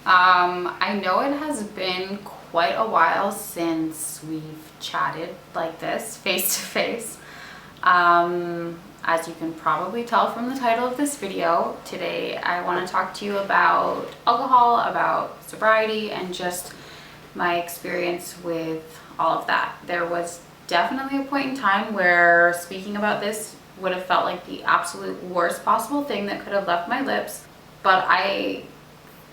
I know it has been quite a while since we've chatted like this, face to face. As you can probably tell from the title of this video, today I want to talk to you about alcohol, about sobriety, and just my experience with all of that. There was definitely a point in time where speaking about this would have felt like the absolute worst possible thing that could have left my lips, but I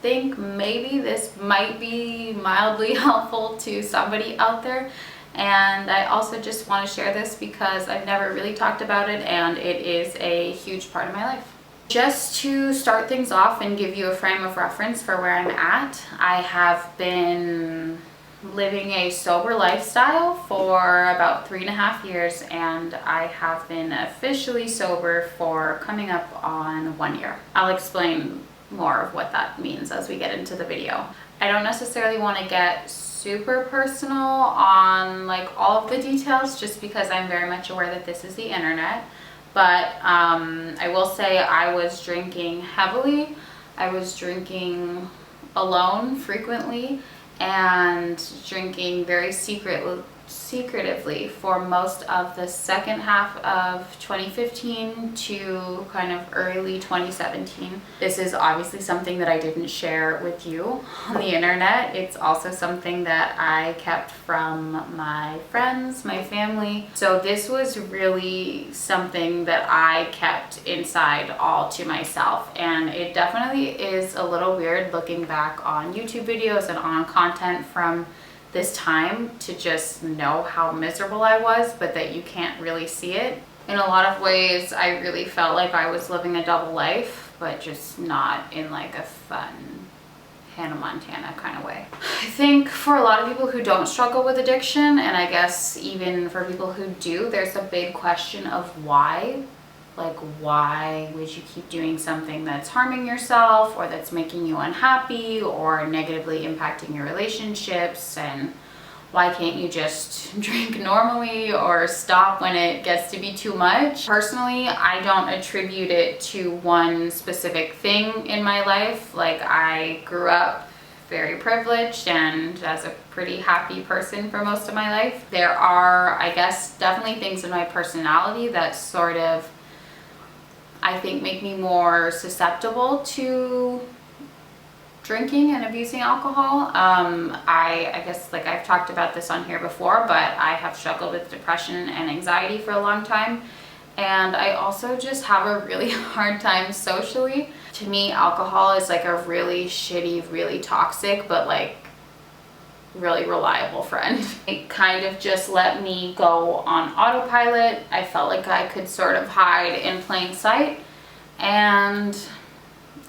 think maybe this might be mildly helpful to somebody out there. And I also just want to share this because I've never really talked about it and it is a huge part of my life. Just to start things off and give you a frame of reference for where I'm at, I have been living a sober lifestyle for about 3.5 years, and I have been officially sober for coming up on 1 year. I'll explain more of what that means as we get into the video. I don't necessarily want to get super personal on like all of the details just because I'm very much aware that this is the internet, but I will say I was drinking heavily. I was drinking alone frequently and drinking very secretively for most of the second half of 2015 to kind of early 2017. This is obviously something that I didn't share with you on the internet. It's also something that I kept from my friends, my family. So this was really something that I kept inside all to myself, and it definitely is a little weird looking back on YouTube videos and on content from this time to just know how miserable I was, but that you can't really see it. In a lot of ways, I really felt like I was living a double life, but just not in like a fun Hannah Montana kind of way. I think for a lot of people who don't struggle with addiction, and I guess even for people who do, there's a big question of why. Like, why would you keep doing something that's harming yourself or that's making you unhappy or negatively impacting your relationships? And why can't you just drink normally or stop when it gets to be too much? Personally, I don't attribute it to one specific thing in my life. Like, I grew up very privileged and as a pretty happy person for most of my life. There are, I guess, definitely things in my personality that sort of, I think, make me more susceptible to drinking and abusing alcohol. I guess, like, I've talked about this on here before, but I have struggled with depression and anxiety for a long time. And I also just have a really hard time socially. To me, alcohol is like a really shitty, really toxic, but like really reliable friend. It kind of just let me go on autopilot. I felt like I could sort of hide in plain sight, and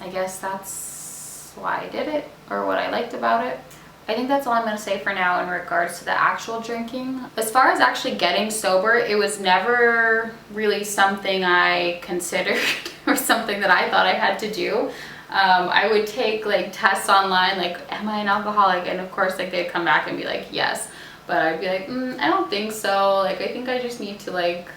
I guess that's why I did it, or what I liked about it. I think that's all I'm going to say for now in regards to the actual drinking. As far as actually getting sober, it was never really something I considered or something that I thought I had to do. I would take like tests online, like, am I an alcoholic? And of course, like, they'd come back and be like, yes. But I'd be like, I don't think so. Like, I think I just need to like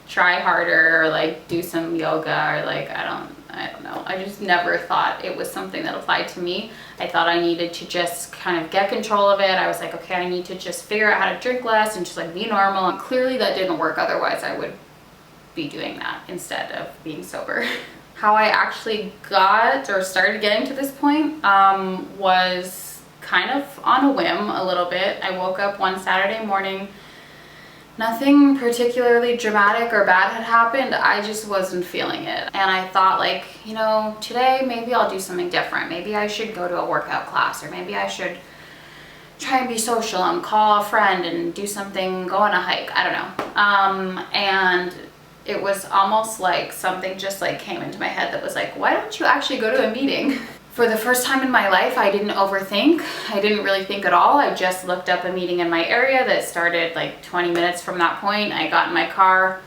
try harder or like do some yoga or like, I don't know. I just never thought it was something that applied to me. I thought I needed to just kind of get control of it. I was like, okay, I need to just figure out how to drink less and just like be normal. And clearly that didn't work. Otherwise I would be doing that instead of being sober. How I actually got or started getting to this point was kind of on a whim a little bit. I woke up one Saturday morning. Nothing particularly dramatic or bad had happened. I just wasn't feeling it. And I thought, like, you know, today maybe I'll do something different. Maybe I should go to a workout class, or maybe I should try and be social and call a friend and do something, go on a hike. I don't know. And it was almost like something just like came into my head that was like, why don't you actually go to a meeting? For the first time in my life, I didn't overthink. I didn't really think at all. I just looked up a meeting in my area that started like 20 minutes from that point. I got in my car,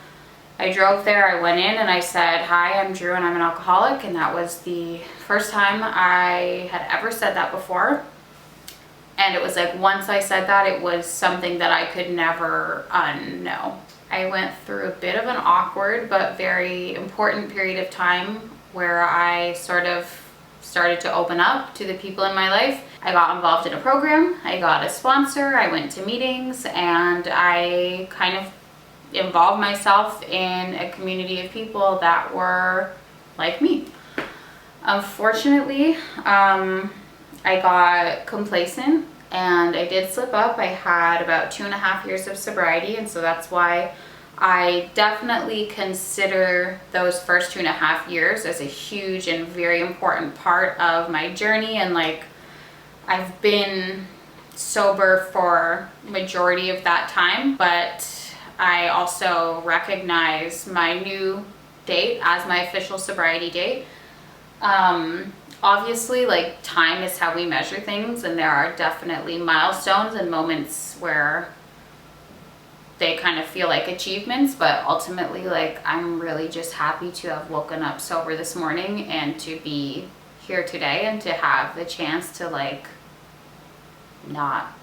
I drove there, I went in and I said, hi, I'm Drew and I'm an alcoholic. And that was the first time I had ever said that before. And it was like, once I said that, it was something that I could never unknow. I went through a bit of an awkward but very important period of time where I sort of started to open up to the people in my life. I got involved in a program, I got a sponsor, I went to meetings, and I kind of involved myself in a community of people that were like me. Unfortunately, I got complacent and I did slip up. I had about 2.5 years of sobriety, and so that's why I definitely consider those first 2.5 years as a huge and very important part of my journey. And like, I've been sober for majority of that time, but I also recognize my new date as my official sobriety date. Obviously, like, time is how we measure things, and there are definitely milestones and moments where they kind of feel like achievements, but ultimately, like, I'm really just happy to have woken up sober this morning and to be here today and to have the chance to, like, not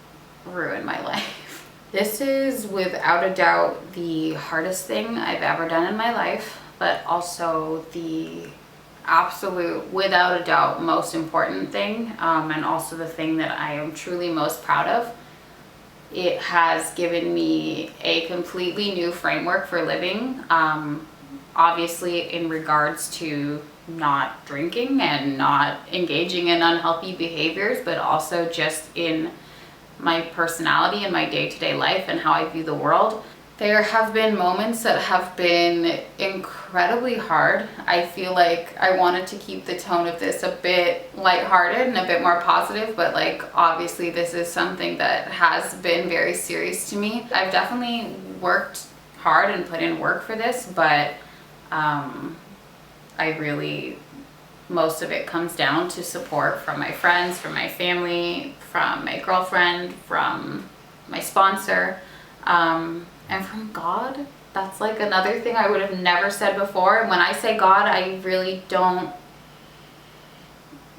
ruin my life. This is without a doubt the hardest thing I've ever done in my life, but also the absolute, without a doubt, most important thing, and also the thing that I am truly most proud of. It has given me a completely new framework for living, obviously in regards to not drinking and not engaging in unhealthy behaviors, but also just in my personality and my day-to-day life and how I view the world. There have been moments that have been incredibly hard. I feel like I wanted to keep the tone of this a bit lighthearted and a bit more positive, but like, obviously this is something that has been very serious to me. I've definitely worked hard and put in work for this, but I really, most of it comes down to support from my friends, from my family, from my girlfriend, from my sponsor, and from God. That's like another thing I would have never said before. When I say God, I really don't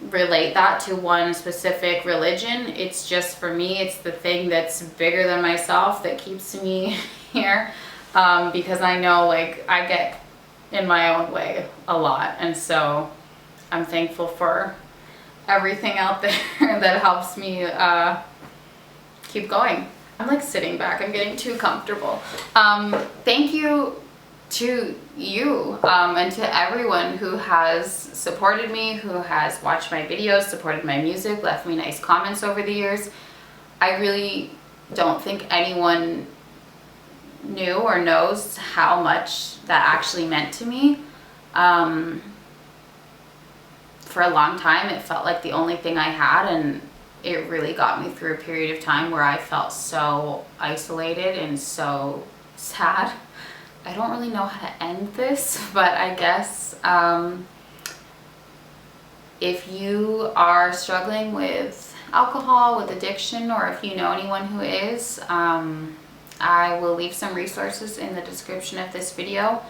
relate that to one specific religion. It's just, for me, it's the thing that's bigger than myself that keeps me here, because I know, like, I get in my own way a lot, and so I'm thankful for everything out there that helps me keep going. I'm like sitting back, I'm getting too comfortable. Thank you to you and to everyone who has supported me, who has watched my videos, supported my music, left me nice comments over the years. I really don't think anyone knew or knows how much that actually meant to me. For a long time, it felt like the only thing I had, and it really got me through a period of time where I felt so isolated and so sad. I don't really know how to end this, but I guess if you are struggling with alcohol, with addiction, or if you know anyone who is, I will leave some resources in the description of this video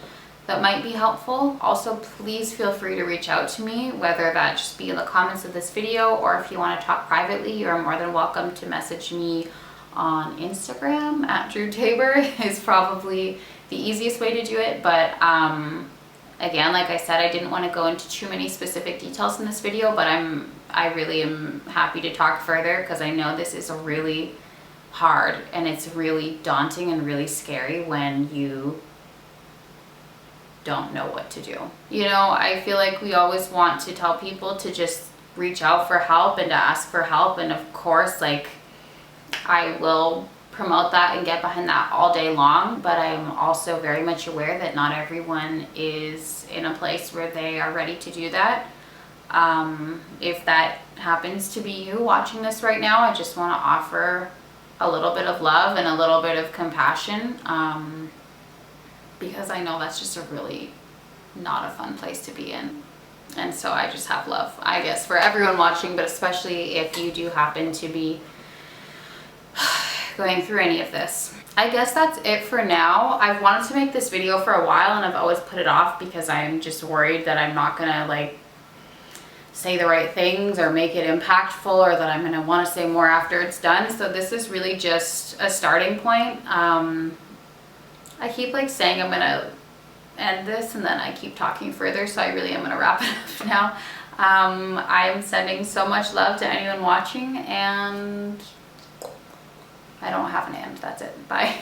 that might be helpful. Also, please feel free to reach out to me, whether that just be in the comments of this video, or if you want to talk privately, you're more than welcome to message me on Instagram at Drew Tabor is probably the easiest way to do it. But again, like I said, I didn't want to go into too many specific details in this video, but I really am happy to talk further, because I know this is really hard and it's really daunting and really scary when you don't know what to do. You know, I feel like we always want to tell people to just reach out for help and to ask for help, and of course, like, I will promote that and get behind that all day long, but I'm also very much aware that not everyone is in a place where they are ready to do that. If that happens to be you watching this right now, I just want to offer a little bit of love and a little bit of compassion, because I know that's just a really not a fun place to be in. And so I just have love, I guess, for everyone watching, but especially if you do happen to be going through any of this. I guess that's it for now. I've wanted to make this video for a while, and I've always put it off because I'm just worried that I'm not gonna like say the right things or make it impactful, or that I'm gonna want to say more after it's done. So this is really just a starting point. I keep like saying I'm gonna end this, and then I keep talking further, so I really am gonna wrap it up now. I'm sending so much love to anyone watching, and I don't have an and. That's it. Bye.